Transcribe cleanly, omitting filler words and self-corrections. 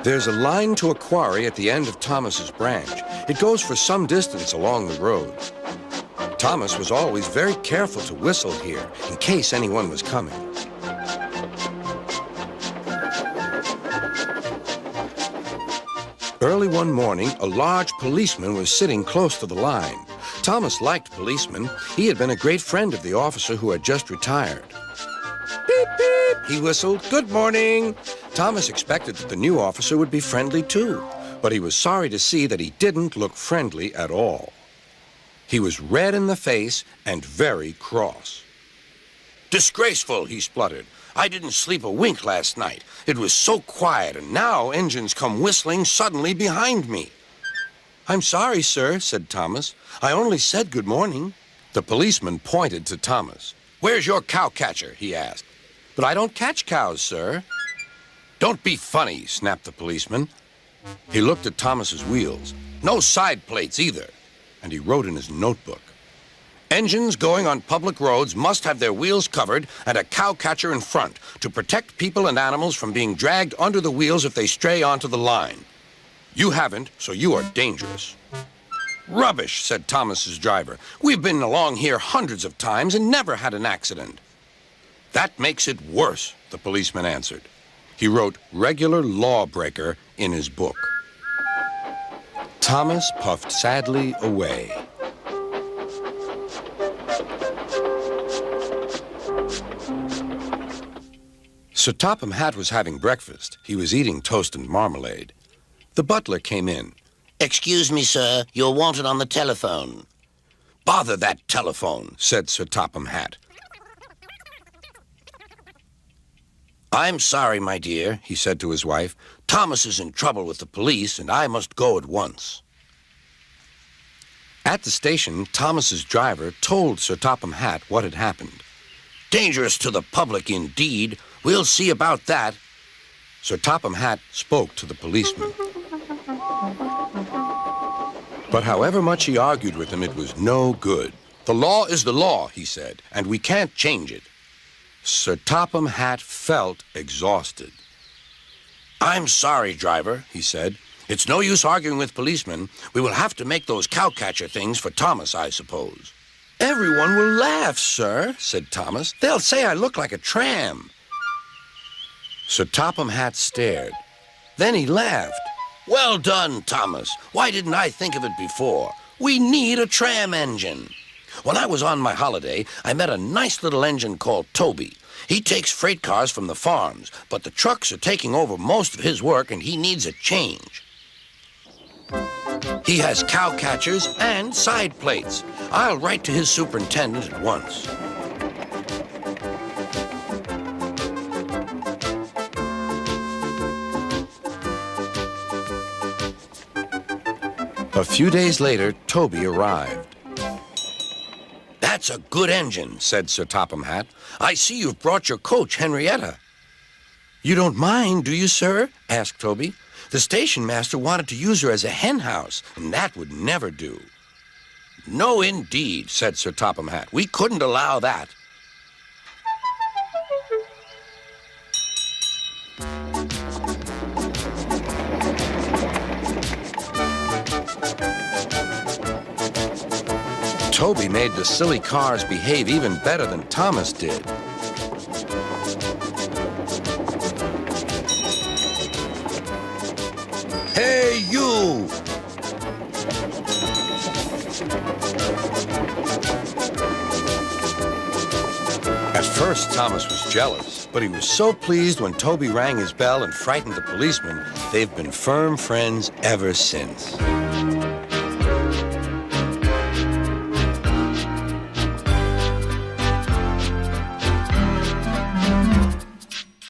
There's a line to a quarry at the end of Thomas's branch. It goes for some distance along the road. Thomas was always very careful to whistle here in case anyone was coming. Early one morning, a large policeman was sitting close to the line. Thomas liked policemen. He had been a great friend of the officer who had just retired. Beep, beep, he whistled. Good morning. Thomas expected that the new officer would be friendly too, but he was sorry to see that he didn't look friendly at all. He was red in the face and very cross. Disgraceful, he spluttered. I didn't sleep a wink last night. It was so quiet, and now engines come whistling suddenly behind me. I'm sorry, sir, said Thomas. I only said good morning. The policeman pointed to Thomas. Where's your cowcatcher? He asked. But I don't catch cows, sir. Don't be funny, snapped the policeman. He looked at Thomas's wheels. No side plates either. And he wrote in his notebook. Engines going on public roads must have their wheels covered and a cowcatcher in front to protect people and animals from being dragged under the wheels if they stray onto the line. You haven't, so you are dangerous. Rubbish, said Thomas's driver. We've been along here hundreds of times and never had an accident. That makes it worse, the policeman answered. He wrote regular lawbreaker in his book. Thomas puffed sadly away. Sir Topham Hatt was having breakfast. He was eating toast and marmalade. The butler came in. Excuse me, sir. You're wanted on the telephone. Bother that telephone, said Sir Topham Hatt. I'm sorry, my dear, he said to his wife. Thomas is in trouble with the police, and I must go at once. At the station, Thomas's driver told Sir Topham Hatt what had happened. Dangerous to the public, indeed. We'll see about that. Sir Topham Hatt spoke to the policeman. But however much he argued with him, it was no good. The law is the law, he said, and we can't change it. Sir Topham Hatt felt exhausted. I'm sorry, driver, he said. It's no use arguing with policemen. We will have to make those cowcatcher things for Thomas, I suppose. Everyone will laugh, sir, said Thomas. They'll say I look like a tram. Sir Topham Hatt stared. Then he laughed. Well done, Thomas. Why didn't I think of it before? We need a tram engine. When I was on my holiday, I met a nice little engine called Toby. He takes freight cars from the farms, but the trucks are taking over most of his work and he needs a change. He has cowcatchers and side plates. I'll write to his superintendent at once. A few days later, Toby arrived. That's a good engine, said Sir Topham Hatt. I see you've brought your coach, Henrietta. You don't mind, do you, sir? asked Toby. The station master wanted to use her as a hen house, and that would never do. No, indeed, said Sir Topham Hatt. We couldn't allow that. Toby made the silly cars behave even better than Thomas did. Hey, you! At first, Thomas was jealous, but he was so pleased when Toby rang his bell and frightened the policeman. They've been firm friends ever since.